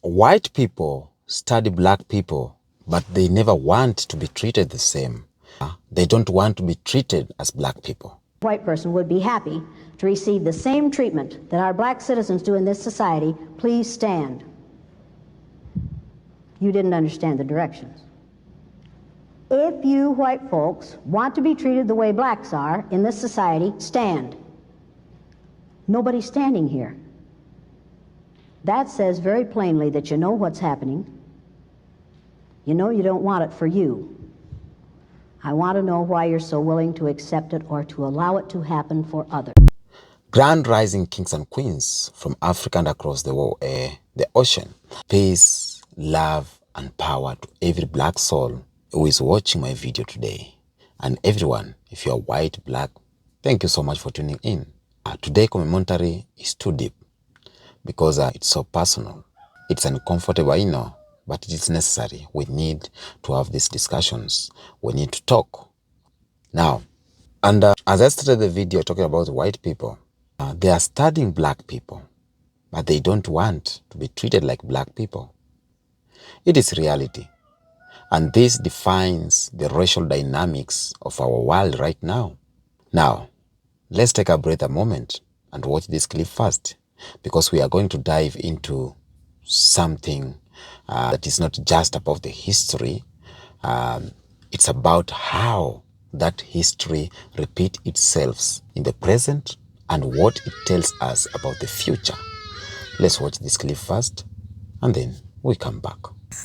White people study black people, but they never want to be treated the same. They don't want to be treated as black people. A white person would be happy to receive the same treatment that our black citizens do in this society. Please stand. You didn't understand the directions. If you white folks want to be treated the way blacks are in this society, stand. Nobody's standing here. That says very plainly that you know what's happening. You know you don't want it for you. I want to know why you're so willing to accept it or to allow it to happen for others. Grand rising kings and queens from Africa and across the world, the ocean. Peace, love, and power to every black soul who is watching my video today. And everyone, if you're white, black, thank you so much for tuning in. Today commentary is too deep because it's so personal. It's uncomfortable, I know, but it is necessary. We need to have these discussions. We need to talk. Now, and as I started the video talking about white people, they are studying black people, but they don't want to be treated like black people. It is reality. And this defines the racial dynamics of our world right now. Now, let's take a breath a moment and watch this clip first, because we are going to dive into something that is not just about the history. It's about how that history repeats itself in the present and what it tells us about the future. Let's watch this clip first and then we come back.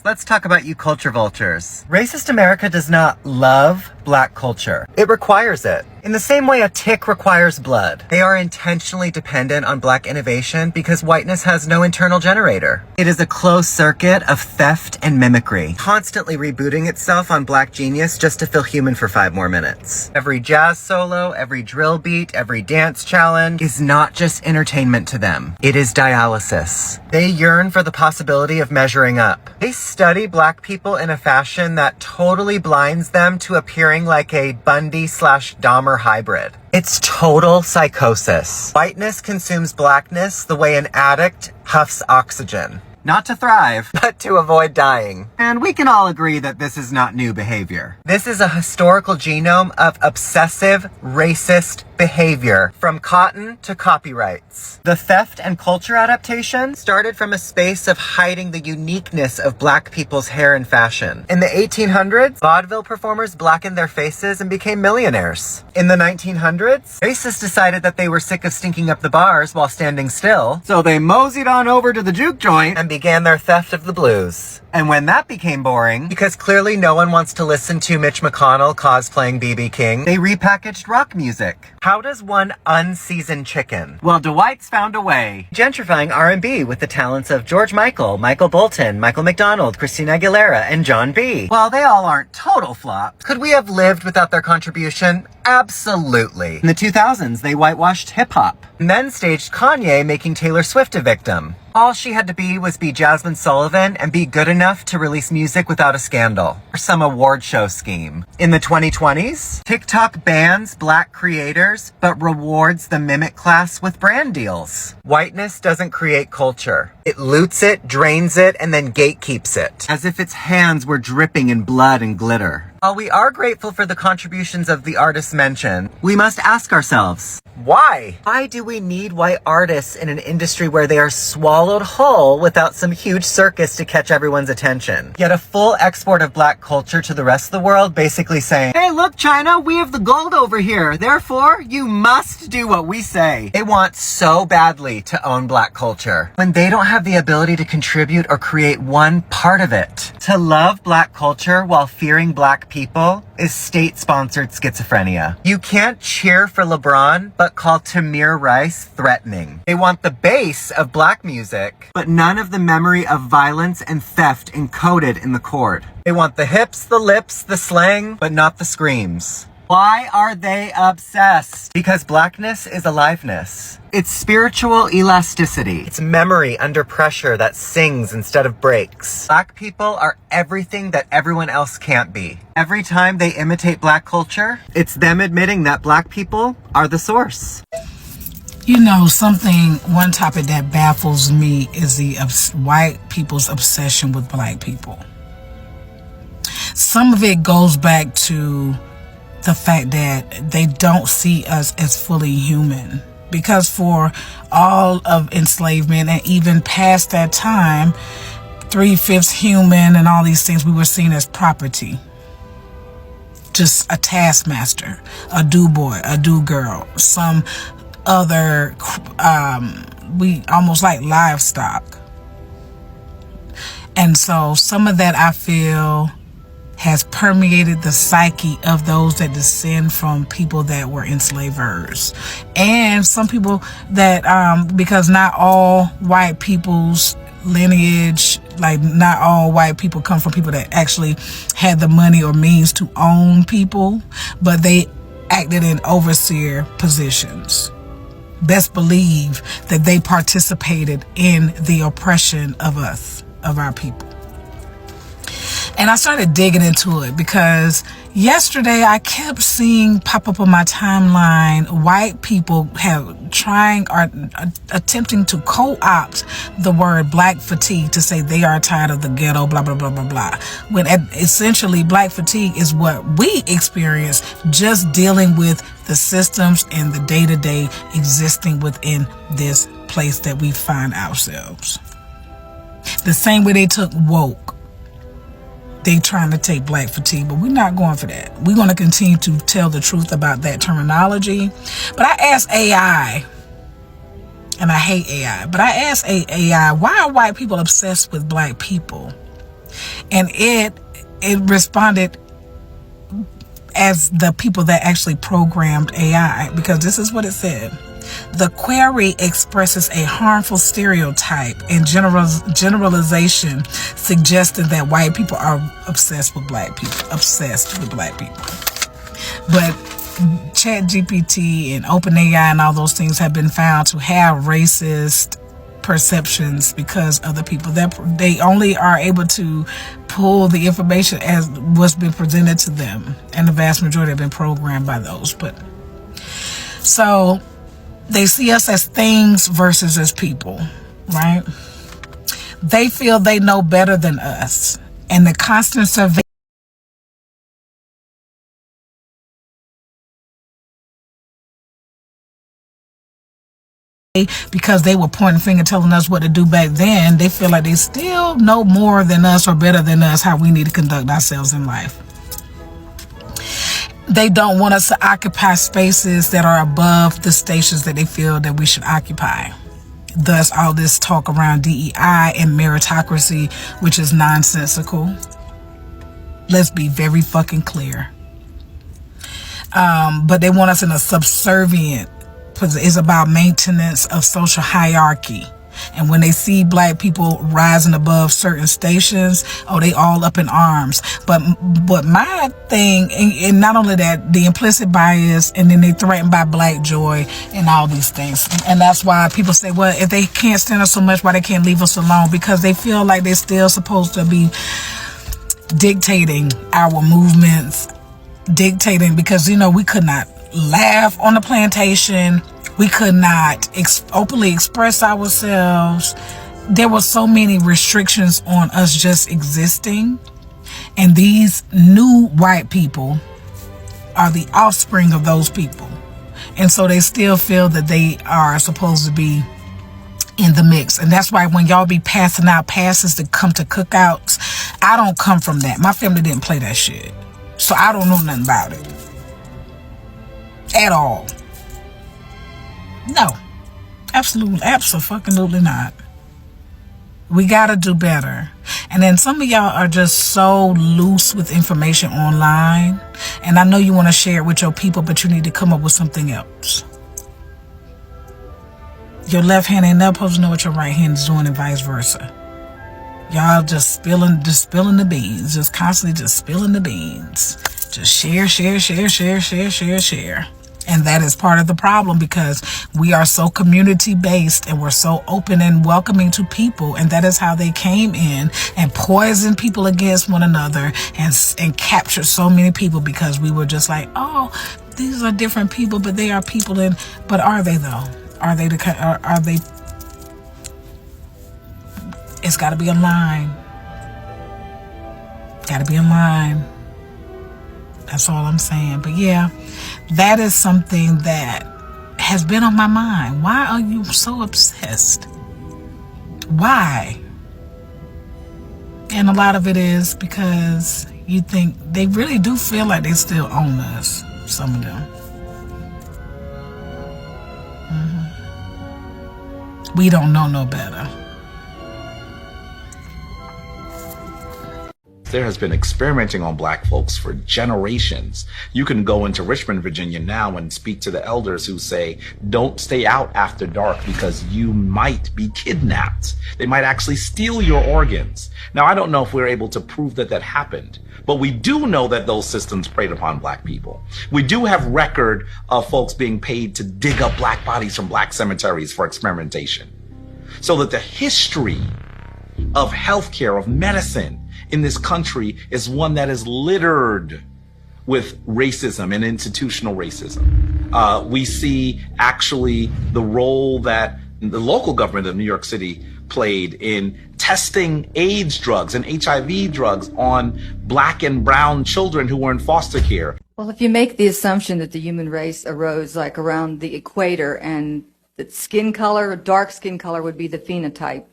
Let's talk about you culture vultures. Racist America does not love black culture. It requires it. In the same way a tick requires blood. They are intentionally dependent on black innovation because whiteness has no internal generator. It is a closed circuit of theft and mimicry, constantly rebooting itself on black genius just to feel human for 5 more minutes. Every jazz solo, every drill beat, every dance challenge is not just entertainment to them. It is dialysis. They yearn for the possibility of measuring up. They study black people in a fashion that totally blinds them to appearing like a Bundy/Dahmer hybrid. It's total psychosis. Whiteness consumes blackness the way an addict huffs oxygen. Not to thrive, but to avoid dying. And we can all agree that this is not new behavior. This is a historical genome of obsessive, racist behavior, from cotton to copyrights. The theft and culture adaptation started from a space of hiding the uniqueness of black people's hair and fashion. In the 1800s, vaudeville performers blackened their faces and became millionaires. In the 1900s, racists decided that they were sick of stinking up the bars while standing still, so they moseyed on over to the juke joint and began their theft of the blues. And when that became boring, because clearly no one wants to listen to Mitch McConnell cosplaying B.B. King, they repackaged rock music. How does one unseason chicken? Well, Dwight's found a way. Gentrifying R&B with the talents of George Michael, Michael Bolton, Michael McDonald, Christina Aguilera, and John B. While they all aren't total flops, could we have lived without their contribution? Absolutely. In the 2000s, they whitewashed hip-hop, and then staged Kanye making Taylor Swift a victim. All she had to be was be Jasmine Sullivan and be good enough to release music without a scandal or some award show scheme. In the 2020s, TikTok bans black creators but rewards the mimic class with brand deals. Whiteness doesn't create culture. It loots it, drains it, and then gatekeeps it, as if its hands were dripping in blood and glitter. While we are grateful for the contributions of the artists mentioned, we must ask ourselves, why? Why do we need white artists in an industry where they are swallowed whole without some huge circus to catch everyone's attention? Yet a full export of black culture to the rest of the world, basically saying, hey, look, China, we have the gold over here. Therefore, you must do what we say. They want so badly to own black culture when they don't have the ability to contribute or create one part of it. To love black culture while fearing black people is state-sponsored schizophrenia. You can't cheer for LeBron, but call Tamir Rice threatening. They want the bass of black music, but none of the memory of violence and theft encoded in the chord. They want the hips, the lips, the slang, but not the screams. Why are they obsessed? Because blackness is aliveness. It's spiritual elasticity. It's memory under pressure that sings instead of breaks. Black people are everything that everyone else can't be. Every time they imitate black culture, it's them admitting that black people are the source. One topic that baffles me is the white people's obsession with black people. Some of it goes back to the fact that they don't see us as fully human. Because for all of enslavement and even past that time, 3/5 human and all these things, we were seen as property. Just a taskmaster, a do boy, a do girl, some other, we almost like livestock. And so some of that I feel has permeated the psyche of those that descend from people that were enslavers. And some people that, because not all white people's lineage, like not all white people come from people that actually had the money or means to own people, but they acted in overseer positions. Best believe that they participated in the oppression of us, of our people. And I started digging into it because yesterday I kept seeing pop up on my timeline white people attempting to co-opt the word black fatigue to say they are tired of the ghetto, blah, blah, blah, blah, blah. When essentially black fatigue is what we experience just dealing with the systems and the day-to-day existing within this place that we find ourselves. The same way they took woke. They trying to take black fatigue, but we're not going for that. We're going to continue to tell the truth about that terminology. But I asked AI, and I hate AI, but I asked AI, why are white people obsessed with black people? And it responded as the people that actually programmed AI, because this is what it said. The query expresses a harmful stereotype and generalization suggesting that white people are obsessed with black people. But ChatGPT and OpenAI and all those things have been found to have racist perceptions because of the people that they only are able to pull the information as what's been presented to them, and the vast majority have been programmed by those. But so they see us as things versus as people, right? They feel they know better than us, and the constant survey because they were pointing finger telling us what to do back then, they feel like they still know more than us or better than us how we need to conduct ourselves in life. They don't want us to occupy spaces that are above the stations that they feel that we should occupy. Thus, all this talk around DEI and meritocracy, which is nonsensical. Let's be very fucking clear. But they want us in a subservient. It's about maintenance of social hierarchy. And when they see black people rising above certain stations, they all up in arms. But my thing, and not only that, the implicit bias, and then they threatened by black joy and all these things. And that's why people say, well, if they can't stand us so much, why they can't leave us alone? Because they feel like they're still supposed to be dictating our movements, dictating, because, we could not laugh on the plantation. We could not openly express ourselves. There were so many restrictions on us just existing. And these new white people are the offspring of those people. And so they still feel that they are supposed to be in the mix. And that's why when y'all be passing out passes to come to cookouts, I don't come from that. My family didn't play that shit. So I don't know nothing about it. At all. No, absolutely not. We gotta do better. And then some of y'all are just so loose with information online, and I know you want to share it with your people, but you need to come up with something else. Your left hand ain't never supposed to know what your right hand is doing, and vice versa. Y'all just spilling the beans, just constantly just spilling the beans. Just share. And that is part of the problem, because we are so community based and we're so open and welcoming to people. And that is how they came in and poisoned people against one another and captured so many people, because we were just like, oh, these are different people, but they are people. But are they though? Are they are they? It's got to be a line. Got to be a line. That's all I'm saying. But yeah, that is something that has been on my mind. Why are you so obsessed? Why? And a lot of it is because you think they really do feel like they still own us. Some of them. We don't know no better. There has been experimenting on black folks for generations. You can go into Richmond, Virginia now and speak to the elders who say, don't stay out after dark because you might be kidnapped. They might actually steal your organs. Now, I don't know if we're able to prove that that happened, but we do know that those systems preyed upon black people. We do have record of folks being paid to dig up black bodies from black cemeteries for experimentation. So that the history of healthcare, of medicine, in this country is one that is littered with racism and institutional racism. We see actually the role that the local government of New York City played in testing AIDS drugs and HIV drugs on black and brown children who were in foster care. Well, if you make the assumption that the human race arose like around the equator and that skin color, dark skin color would be the phenotype,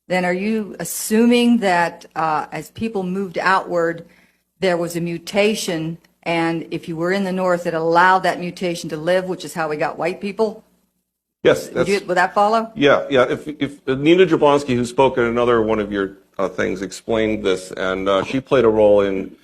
then are you assuming that as people moved outward, there was a mutation, and if you were in the North, it allowed that mutation to live, which is how we got white people? Yes. Would that follow? Yeah. If Nina Jablonski, who spoke in another one of your things, explained this, and she played a role in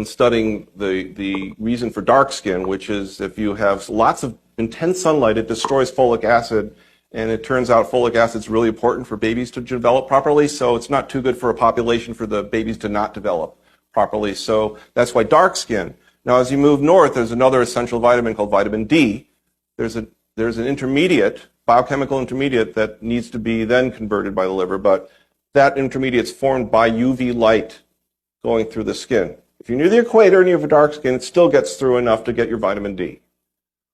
studying the reason for dark skin, which is if you have lots of intense sunlight, it destroys folic acid. And it turns out folic acid is really important for babies to develop properly, so it's not too good for a population for the babies to not develop properly. So that's why dark skin. Now, as you move north, there's another essential vitamin called vitamin D. There's an intermediate, biochemical intermediate, that needs to be then converted by the liver, but that intermediate is formed by UV light going through the skin. If you're near the equator and you have a dark skin, it still gets through enough to get your vitamin D.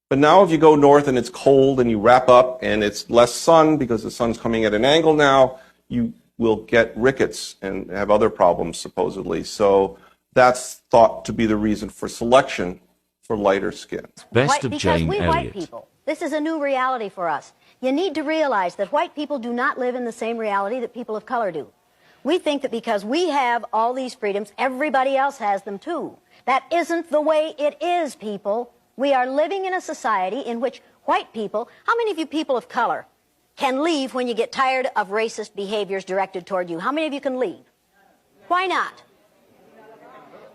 But now if you go north and it's cold and you wrap up and it's less sun because the sun's coming at an angle now, you will get rickets and have other problems supposedly. So that's thought to be the reason for selection for lighter skin. Best of Because Jane we Elliott. white people, this is a new reality for us. You need to realize that white people do not live in the same reality that people of color do. We think that because we have all these freedoms, everybody else has them too. That isn't the way it is, people. We are living in a society in which white people, how many of you people of color can leave when you get tired of racist behaviors directed toward you? How many of you can leave? Why not?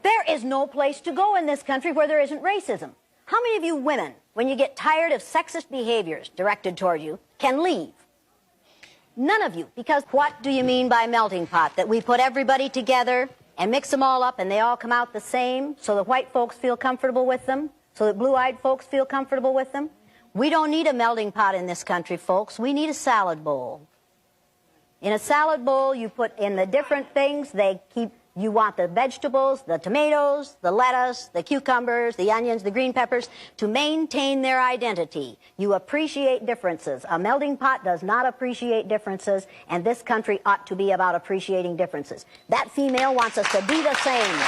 There is no place to go in this country where there isn't racism. How many of you women, when you get tired of sexist behaviors directed toward you, can leave? None of you, because what do you mean by melting pot? That we put everybody together and mix them all up and they all come out the same so that white folks feel comfortable with them? So that blue-eyed folks feel comfortable with them? We don't need a melting pot in this country, folks. We need a salad bowl. In a salad bowl, you put in the different things. You want the vegetables, the tomatoes, the lettuce, the cucumbers, the onions, the green peppers, to maintain their identity. You appreciate differences. A melting pot does not appreciate differences, and this country ought to be about appreciating differences. That female wants us to be the same.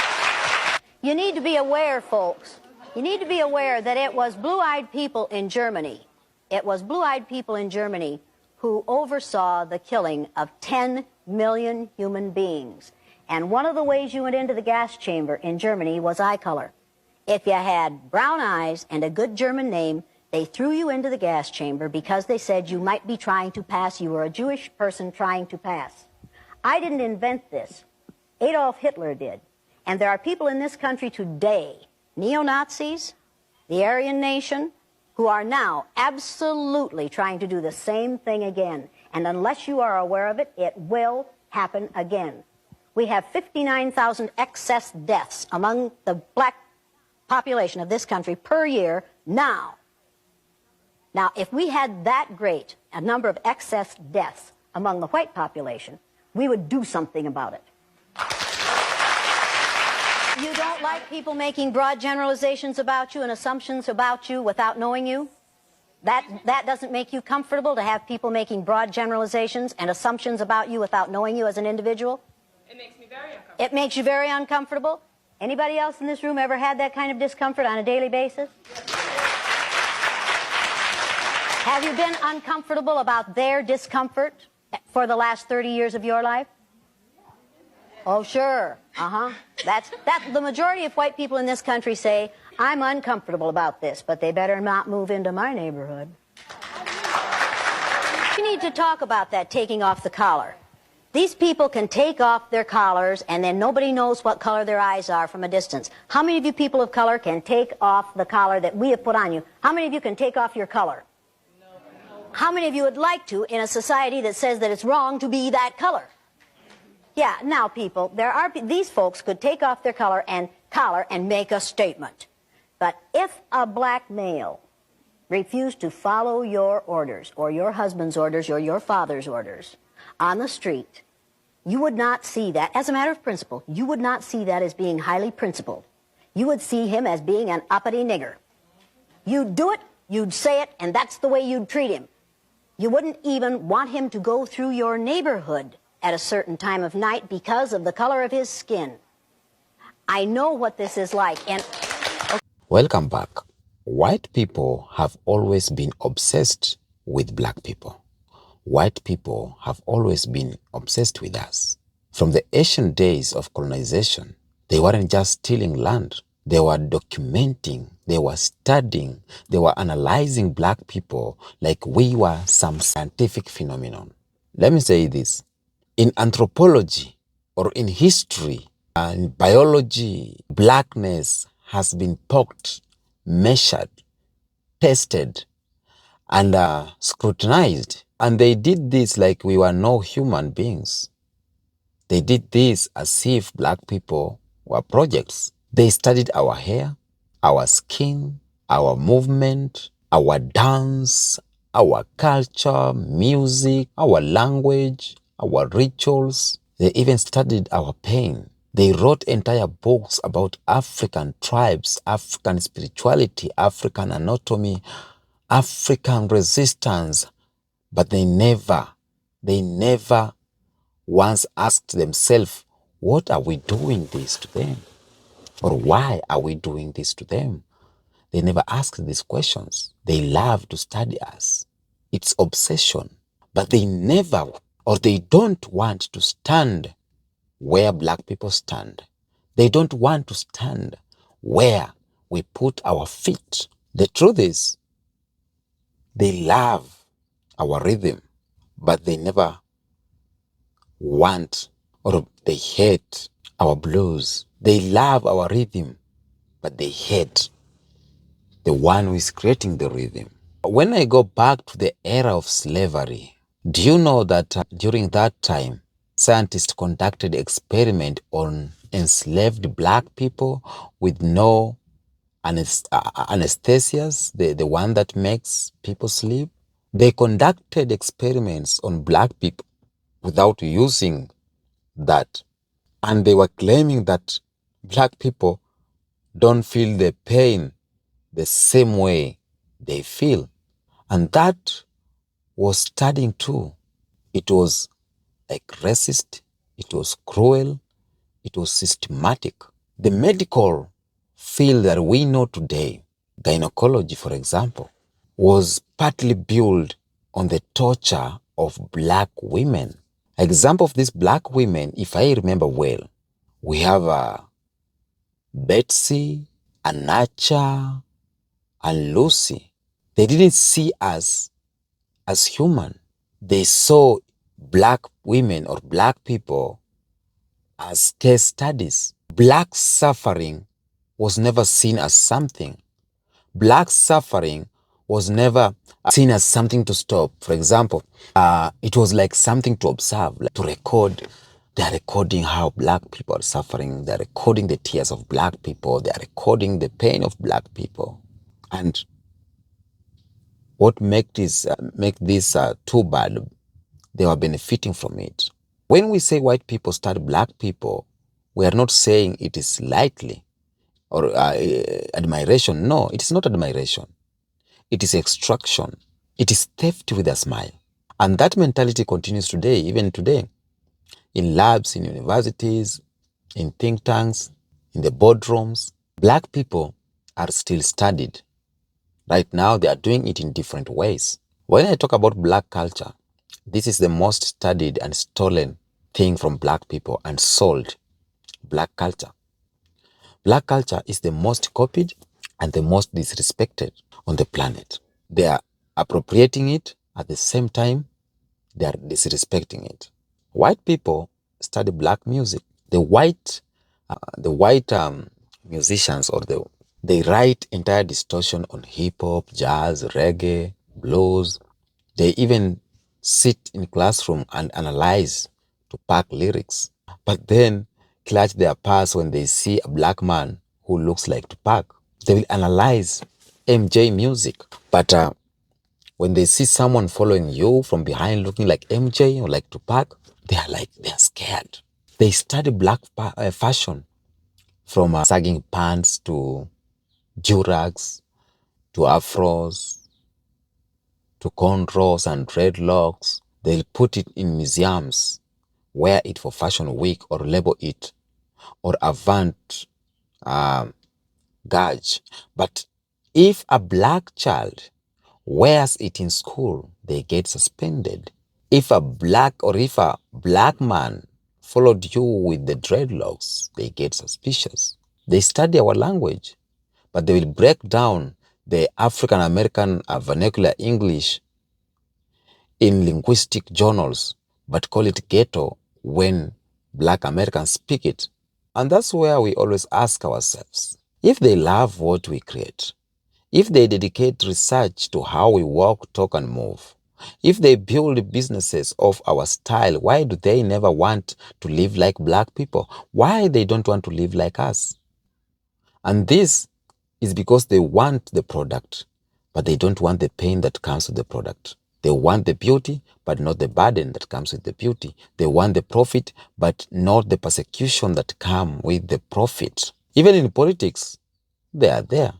You need to be aware, folks. You need to be aware that it was blue-eyed people in Germany. It was blue-eyed people in Germany who oversaw the killing of 10 million human beings. And one of the ways you went into the gas chamber in Germany was eye color. If you had brown eyes and a good German name, they threw you into the gas chamber because they said you might be trying to pass. You were a Jewish person trying to pass. I didn't invent this. Adolf Hitler did. And there are people in this country today, neo-Nazis, the Aryan nation, who are now absolutely trying to do the same thing again. And unless you are aware of it, it will happen again. We have 59,000 excess deaths among the black population of this country per year now. Now, if we had that great a number of excess deaths among the white population, we would do something about it. You don't like people making broad generalizations about you and assumptions about you without knowing you? That doesn't make you comfortable to have people making broad generalizations and assumptions about you without knowing you as an individual? It makes me very uncomfortable. It makes you very uncomfortable? Anybody else in this room ever had that kind of discomfort on a daily basis? Have you been uncomfortable about their discomfort for the last 30 years of your life? Oh, sure. That's the majority of white people in this country say, I'm uncomfortable about this, but they better not move into my neighborhood. We need to talk about that taking off the collar. These people can take off their collars and then nobody knows what color their eyes are from a distance. How many of you people of color can take off the collar that we have put on you? How many of you can take off your color? How many of you would like to in a society that says that it's wrong to be that color? Yeah, now people, these folks could take off their collar and make a statement. But if a black male refused to follow your orders or your husband's orders or your father's orders on the street, you would not see that, as a matter of principle, you would not see that as being highly principled. You would see him as being an uppity nigger. You'd do it, you'd say it, and that's the way you'd treat him. You wouldn't even want him to go through your neighborhood at a certain time of night because of the color of his skin. I know what this is like, and... Welcome back. White people have always been obsessed with black people. White people have always been obsessed with us. From the ancient days of colonization, they weren't just stealing land. They were documenting, they were studying, they were analyzing black people like we were some scientific phenomenon. Let me say this. In anthropology or in history and biology, blackness has been poked, measured, tested, and scrutinized. And they did this like we were no human beings. They did this as if black people were projects. They studied our hair, our skin, our movement, our dance, our culture, music, our language, our rituals. They even studied our pain. They wrote entire books about African tribes, African spirituality, African anatomy, African resistance. But they never once asked themselves, what are we doing this to them? Or why are we doing this to them? They never asked these questions. They love to study us. It's obsession. But they never, or they don't want to stand where black people stand. They don't want to stand where we put our feet. The truth is, they love our rhythm, but they never want, or they hate our blues. They love our rhythm, but they hate the one who is creating the rhythm. When I go back to the era of slavery, do you know that during that time, scientists conducted experiment on enslaved black people with no anesthesias, the one that makes people sleep? They conducted experiments on black people without using that. And they were claiming that black people don't feel the pain the same way they feel. And that was studying too. It was like racist, it was cruel, it was systematic. The medical field that we know today, gynecology for example, was partly built on the torture of black women. Example of these black women, if I remember well, we have Betsy, Anacha, and Lucy. They didn't see us as human. They saw black women or black people as case studies. Black suffering was never seen as something. Black suffering was never seen as something to stop. For example, it was like something to observe, like to record. They are recording how black people are suffering. They are recording the tears of black people. They are recording the pain of black people. And what make this too bad, they were benefiting from it. When we say white people study black people, we are not saying it is lightly or admiration. No, it is not admiration. It is extraction. It is theft with a smile. And that mentality continues today, even today, in labs, in universities, in think tanks, in the boardrooms. Black people are still studied. Right now, they are doing it in different ways. When I talk about black culture, this is the most studied and stolen thing from black people and sold. Black culture. Black culture is the most copied and the most disrespected on the planet. They are appropriating it at the same time they are disrespecting it. White people study black music. The white musicians they write entire distortion on hip hop, jazz, reggae, blues. They even sit in classroom and analyze Tupac lyrics. But then clutch their purse when they see a black man who looks like Tupac. They will analyze MJ music. But when they see someone following you from behind looking like MJ or like Tupac, they are scared. They study black fashion from sagging pants to durags to afros to cornrows and dreadlocks. They'll put it in museums, wear it for fashion week or label it or avant garde. But if a black child wears it in school, they get suspended. If a black man followed you with the dreadlocks, they get suspicious. They study our language, but they will break down the African American vernacular English in linguistic journals, but call it ghetto when black Americans speak it. And that's where we always ask ourselves, if they love what we create, if they dedicate research to how we walk, talk, and move, if they build businesses of our style, why do they never want to live like black people? Why they don't want to live like us? And this is because they want the product, but they don't want the pain that comes with the product. They want the beauty, but not the burden that comes with the beauty. They want the profit, but not the persecution that comes with the profit. Even in politics, they are there.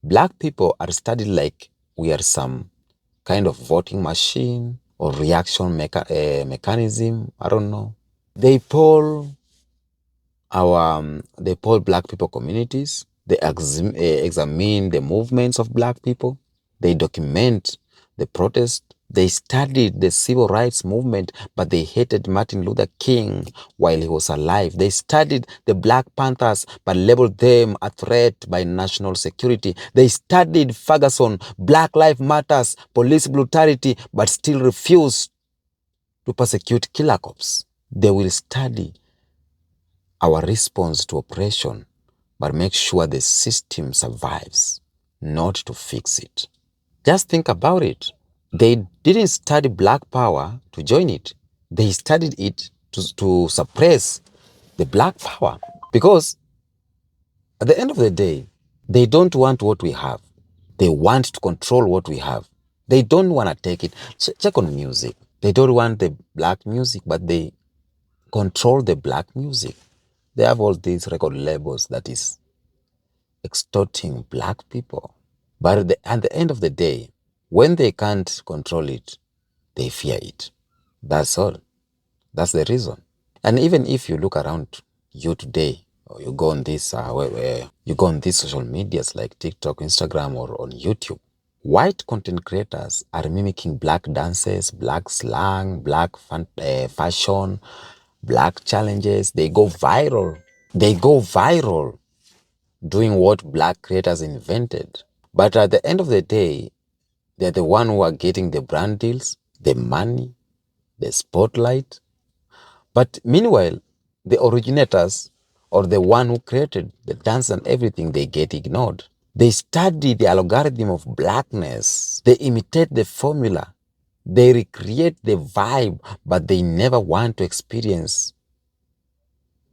Black people are studied like we are some kind of voting machine or reaction mechanism. I don't know. They poll black people communities. They examine the movements of black people. They document the protest. They studied the civil rights movement, but they hated Martin Luther King while he was alive. They studied the Black Panthers, but labeled them a threat by national security. They studied Ferguson, Black Lives Matters, police brutality, but still refused to persecute killer cops. They will study our response to oppression, but make sure the system survives, not to fix it. Just think about it. They didn't study black power to join it. They studied it to suppress the black power. Because at the end of the day, they don't want what we have. They want to control what we have. They don't want to take it. Check on music. They don't want the black music, but they control the black music. They have all these record labels that is extorting black people. But at the end of the day, when they can't control it, they fear it. That's all. That's the reason. And even if you look around you today, or you go on these social medias like TikTok, Instagram, or on YouTube, white content creators are mimicking black dances, black slang, black fashion, black challenges. They go viral. Doing what black creators invented. But at the end of the day, they're the one who are getting the brand deals, the money, the spotlight. But meanwhile, the originators or the one who created the dance and everything, they get ignored. They study the algorithm of blackness. They imitate the formula. They recreate the vibe, but they never want to experience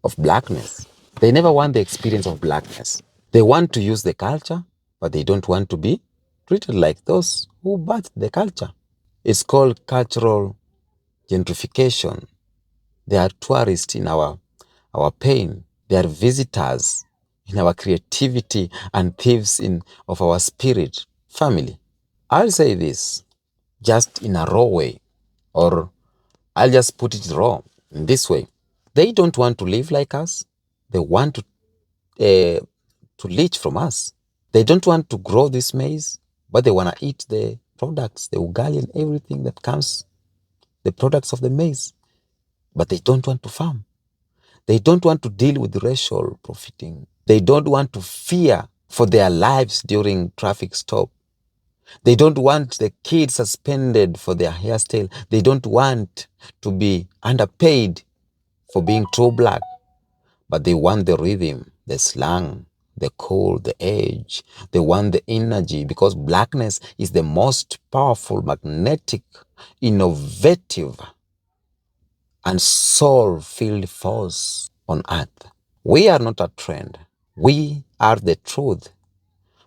of blackness. They never want the experience of blackness. They want to use the culture, but they don't want to be treated like those who birthed the culture. It's called cultural gentrification. They are tourists in our pain. They are visitors in our creativity and thieves of our spirit. Family, I'll say this just in a raw way, or I'll just put it raw in this way. They don't want to live like us. They want to leech from us. They don't want to grow this maize, but they want to eat the products, the ugali and everything that comes, the products of the maize. But they don't want to farm. They don't want to deal with racial profiting. They don't want to fear for their lives during traffic stop. They don't want the kids suspended for their hairstyle. They don't want to be underpaid for being too black. But they want the rhythm, the slang, the cool, the edge. They want the energy, because blackness is the most powerful, magnetic, innovative, and soul-filled force on earth. We are not a trend. We are the truth.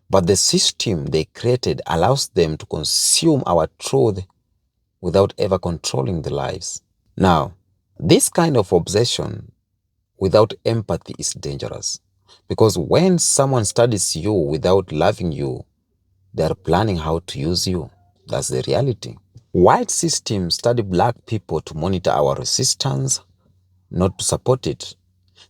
But the system they created allows them to consume our truth without ever controlling their lives. Now, this kind of obsession without empathy is dangerous, because when someone studies you without loving you, they are planning how to use you. That's the reality. White systems study black people to monitor our resistance, not to support it.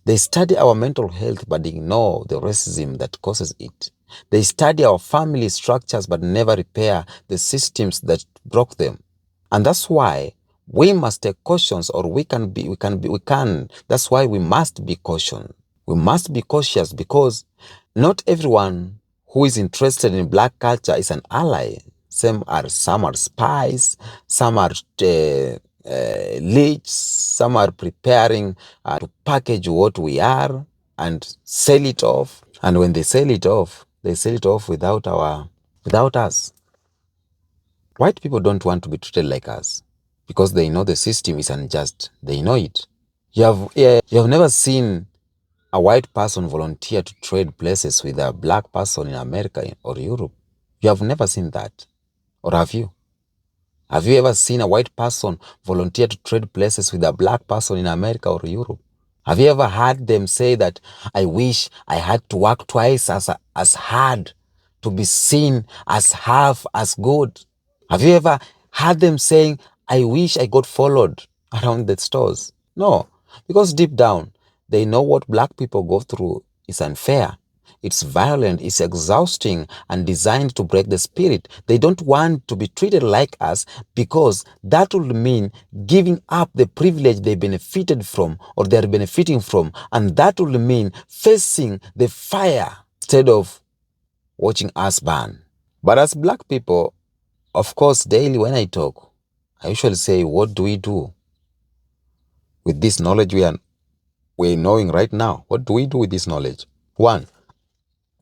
They study our mental health but ignore the racism that causes it. They study our family structures but never repair the systems that broke them. And that's why we must take cautions, or we can. That's why we must be cautious. We must be cautious, because not everyone who is interested in black culture is an ally. Some are spies, some are leech, some are preparing to package what we are and sell it off. And when they sell it off without us. White people don't want to be treated like us, because they know the system is unjust. They know it. You have never seen a white person volunteer to trade places with a black person in America or Europe. You have never seen that. Or have you? Have you ever seen a white person volunteer to trade places with a black person in America or Europe? Have you ever heard them say that, I wish I had to work twice as hard to be seen as half as good? Have you ever heard them saying, I wish I got followed around the stores? No, because deep down, they know what black people go through is unfair. It's violent, it's exhausting, and designed to break the spirit. They don't want to be treated like us, because that would mean giving up the privilege they benefited from, or they're benefiting from, and that would mean facing the fire instead of watching us burn. But as black people, of course, daily when I talk, I usually say, what do we do with this knowledge we're knowing right now? What do we do with this knowledge? 1,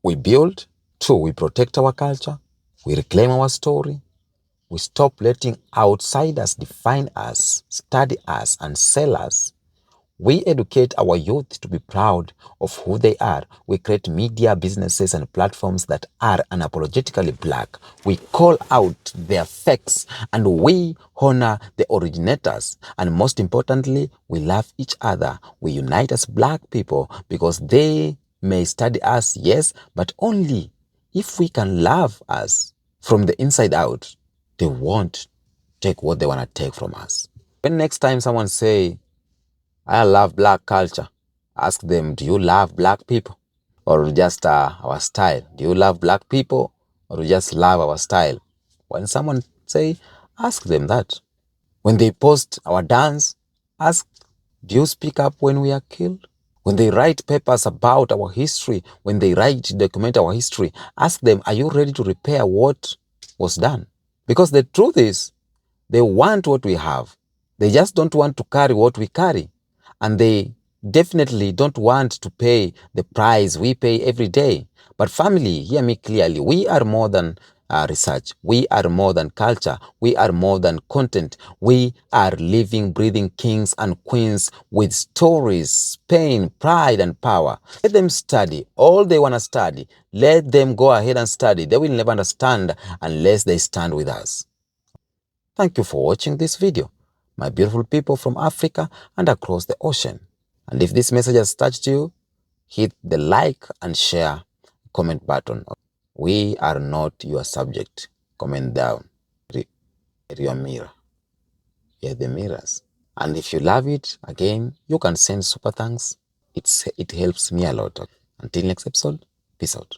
we build. 2, we protect our culture. We reclaim our story. We stop letting outsiders define us, study us, and sell us. We educate our youth to be proud of who they are. We create media, businesses, and platforms that are unapologetically black. We call out their facts, and we honor the originators. And most importantly, we love each other. We unite as black people, because they may study us, yes, but only if we can love us from the inside out. They won't take what they want to take from us. When next time someone say, I love black culture, ask them, do you love black people? Or just our style? Do you love black people, or just love our style? When someone say, ask them that. When they post our dance, ask, do you speak up when we are killed? When they write papers about our history, when they document our history, ask them, are you ready to repair what was done? Because the truth is, they want what we have. They just don't want to carry what we carry. And they definitely don't want to pay the price we pay every day. But family, hear me clearly. We are more than research. We are more than culture. We are more than content. We are living, breathing kings and queens with stories, pain, pride, and power. Let them study all they want to study. Let them go ahead and study. They will never understand unless they stand with us. Thank you for watching this video, my beautiful people from Africa and across the ocean. And if this message has touched you, hit the like and share comment button. We are not your subject. comment down. Your mirror. Yeah, the mirrors. And if you love it, again, you can send super thanks. It helps me a lot. Until next episode, peace out.